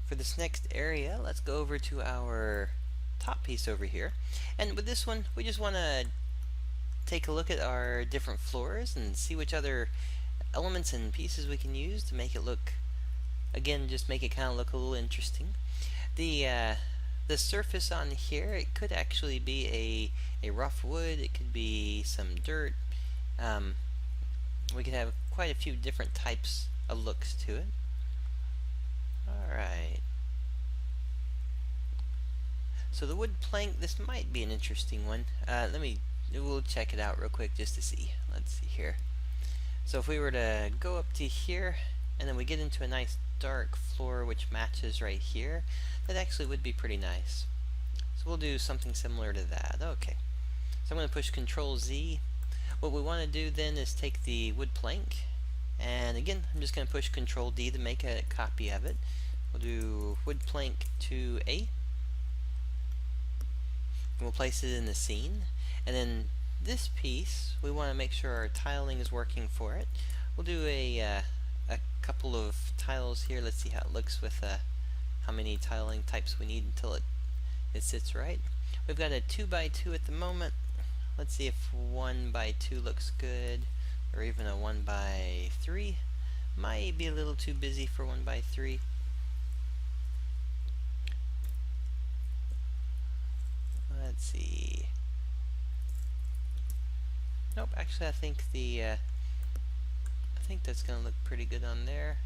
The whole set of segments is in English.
For this next area, let's go over to our top piece over here. And with this one, we just want to take a look at our different floors and see which other elements and pieces we can use to make it look, again, just make it kind of look a little interesting. The surface on here, it could actually be a rough wood, it could be some dirt. We could have quite a few different types of looks to it. Alright. So the wood plank, this might be an interesting one. We'll check it out real quick just to see. Let's see here. So if we were to go up to here, and then we get into a nice dark floor which matches right here, that actually would be pretty nice. So we'll do something similar to that. Okay. So I'm going to push Control Z. What we want to do then is take the wood plank, and again, I'm just going to push Control D to make a copy of it. We'll do wood plank 2A. We'll place it in the scene, and then this piece, we want to make sure our tiling is working for it. We'll do a couple of tiles here. Let's see how it looks with how many tiling types we need until it sits right. We've got a 2x2 at the moment. Let's see if 1x2 looks good, or even a 1x3. Might be a little too busy for 1x3. Let's see. Nope, actually I think that's gonna look pretty good on there.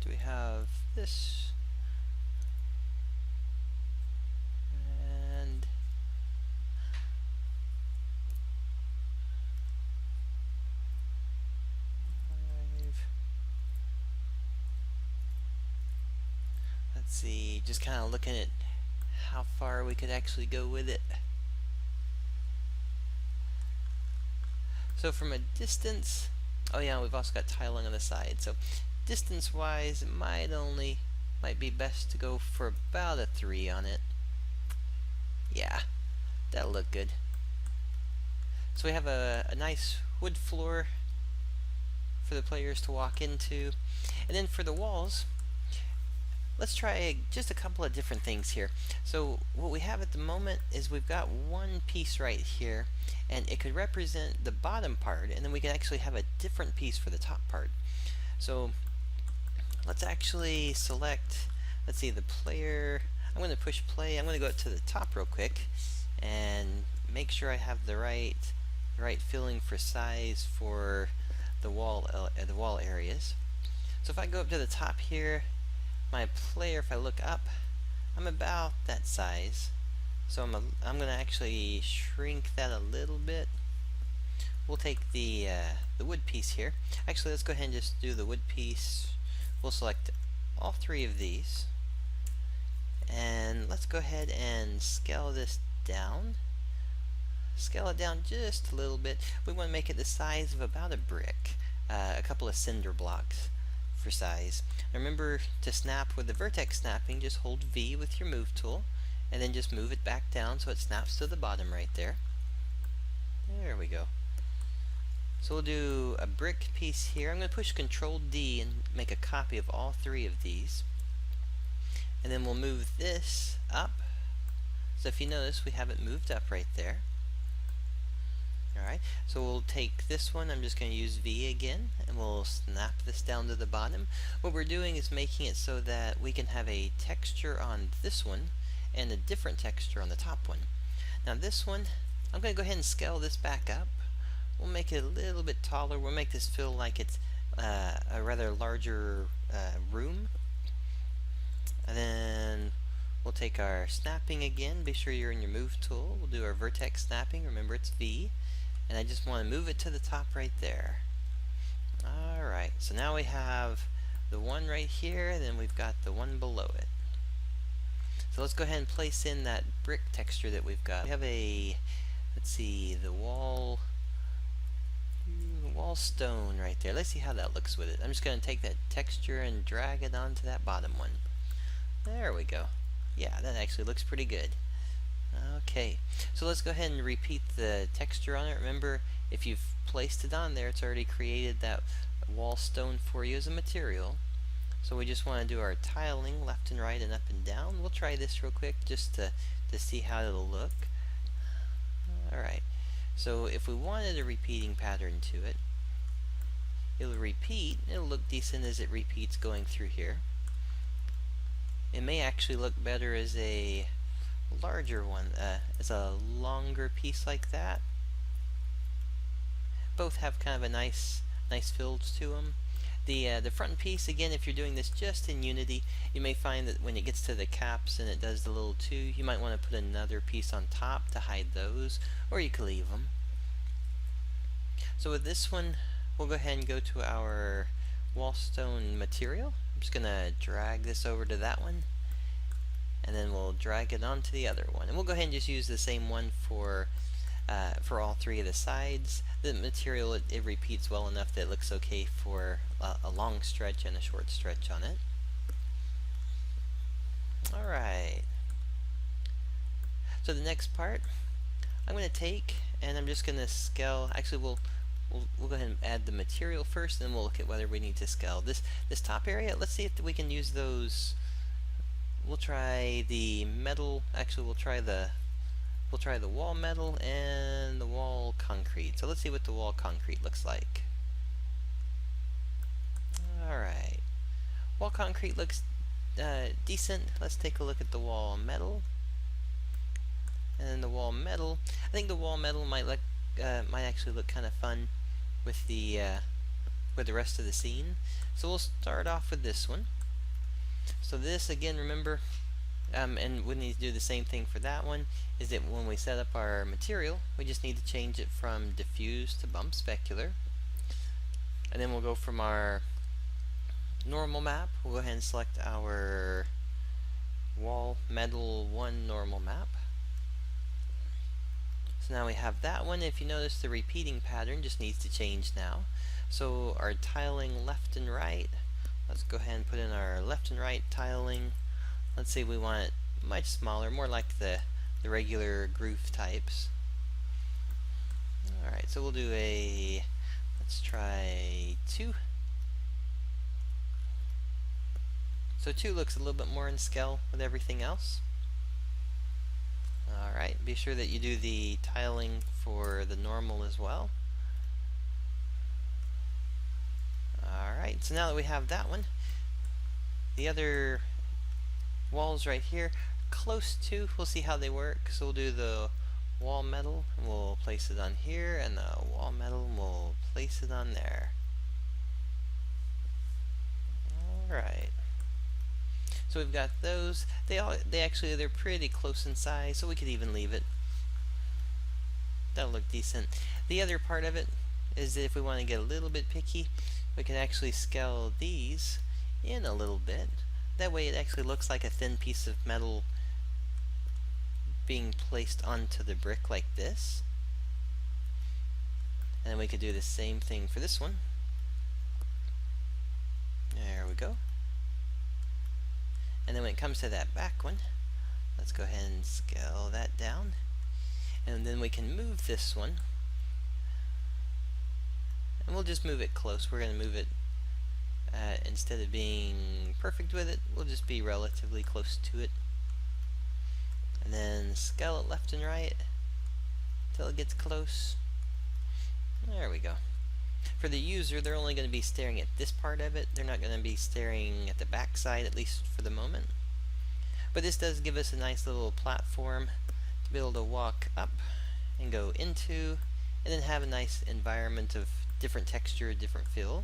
Do we have this? And let's see, just kind of looking at how far we could actually go with it. So from a distance, oh yeah, we've also got tiling on the side. So distance wise, it might be best to go for about a 3 on it. Yeah, that'll look good. So we have a nice wood floor for the players to walk into. And then for the walls, let's try just a couple of different things here. So what we have at the moment is we've got one piece right here, and it could represent the bottom part, and then we can actually have a different piece for the top part. So let's actually select, let's see, the player. I'm going to push play. I'm going to go up to the top real quick and make sure I have the right filling for size for the wall areas. So if I go up to the top here, my player, if I look up, I'm about that size. So I'm going to actually shrink that a little bit. We'll take the wood piece here. Actually, let's go ahead and just do the wood piece. We'll select all 3 of these. And let's go ahead and scale this down. Scale it down just a little bit. We want to make it the size of about a brick. A couple of cinder blocks for size. Remember to snap with the vertex snapping, just hold V with your move tool and then just move it back down so it snaps to the bottom right there. There we go. So we'll do a brick piece here. I'm going to push Control D and make a copy of all 3 of these. And then we'll move this up. So if you notice, we have it moved up right there. Alright, so we'll take this one, I'm just going to use V again, and we'll snap this down to the bottom. What we're doing is making it so that we can have a texture on this one, and a different texture on the top one. Now this one, I'm going to go ahead and scale this back up. We'll make it a little bit taller, we'll make this feel like it's a rather larger room. And then we'll take our snapping again, be sure you're in your move tool. We'll do our vertex snapping, remember it's V. And I just want to move it to the top right there. Alright, so now we have the one right here, and then we've got the one below it. So let's go ahead and place in that brick texture that we've got. We have let's see, the wall stone right there. Let's see how that looks with it. I'm just going to take that texture and drag it onto that bottom one. There we go. Yeah, that actually looks pretty good. Okay, so let's go ahead and repeat the texture on it. Remember, if you've placed it on there, it's already created that wall stone for you as a material. So we just want to do our tiling left and right and up and down. We'll try this real quick just to see how it'll look. Alright, so if we wanted a repeating pattern to it, it'll repeat. It'll look decent as it repeats going through here. It may actually look better as a larger one, as a longer piece like that. Both have kind of a nice fills to them. The front piece, again, if you're doing this just in Unity, you may find that when it gets to the caps and it does the little 2, you might want to put another piece on top to hide those, or you could leave them. So with this one, we'll go ahead and go to our wallstone material. I'm just going to drag this over to that one, and then we'll drag it onto the other one. And we'll go ahead and just use the same one for all 3 of the sides. The material, it repeats well enough that it looks okay for a long stretch and a short stretch on it. Alright. So the next part, I'm going to take, and I'm just going to scale. Actually, we'll go ahead and add the material first, and then we'll look at whether we need to scale this top area. Let's see if we can use those. We'll try the metal. Actually, we'll try the wall metal and the wall concrete. So let's see what the wall concrete looks like. Alright. Wall concrete looks decent. Let's take a look at the wall metal. And the wall metal, I think the wall metal might actually look kind of fun with the rest of the scene. So we'll start off with this one. So this, again, remember, and we need to do the same thing for that one, is that when we set up our material, we just need to change it from diffuse to bump specular. And then we'll go from our normal map, we'll go ahead and select our wall metal 1 normal map. So now we have that one. If you notice, the repeating pattern just needs to change now. So our tiling left and right, let's go ahead and put in our left and right tiling. Let's say we want it much smaller, more like the regular groove types. Alright, so we'll do let's try 2. So 2 looks a little bit more in scale with everything else. Alright, be sure that you do the tiling for the normal as well. Alright, so now that we have that one, the other walls right here, close to, we'll see how they work. So we'll do the wall metal, and we'll place it on here, and the wall metal, and we'll place it on there. Alright. So we've got those. They're pretty close in size, so we could even leave it. That'll look decent. The other part of it is that if we want to get a little bit picky, we can actually scale these in a little bit. That way it actually looks like a thin piece of metal being placed onto the brick like this. And then we could do the same thing for this one. There we go. And then when it comes to that back one, let's go ahead and scale that down. And then we can move this one. And we'll just move it close. We're going to move it, instead of being perfect with it, we'll just be relatively close to it. And then scale it left and right until it gets close. There we go. For the user, they're only going to be staring at this part of it. They're not going to be staring at the back side, at least for the moment. But this does give us a nice little platform to be able to walk up and go into, and then have a nice environment of different texture, different feel.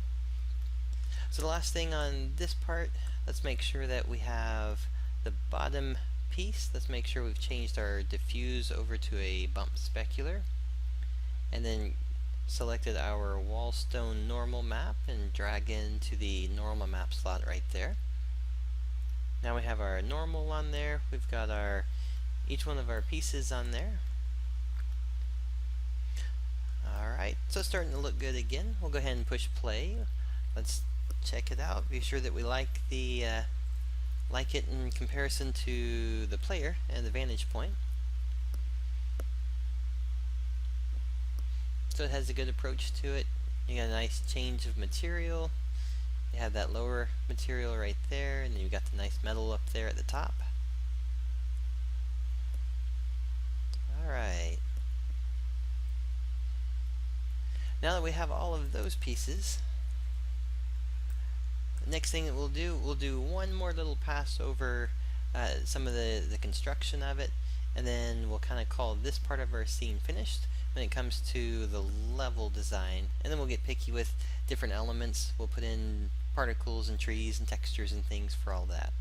So the last thing on this part, let's make sure that we have the bottom piece. Let's make sure we've changed our diffuse over to a bump specular, and then selected our wallstone normal map and drag into the normal map slot right there. Now we have our normal on there. We've got each one of our pieces on there. Alright, so it's starting to look good again. We'll go ahead and push play. Let's check it out. Be sure that we like it in comparison to the player and the vantage point. So it has a good approach to it. You got a nice change of material, You have that lower material right there, and then you've got the nice metal up there at the top. Alright. Now that we have all of those pieces, the next thing that we'll do one more little pass over some of the construction of it, and then we'll kind of call this part of our scene finished when it comes to the level design. And then we'll get picky with different elements. We'll put in particles and trees and textures and things for all that.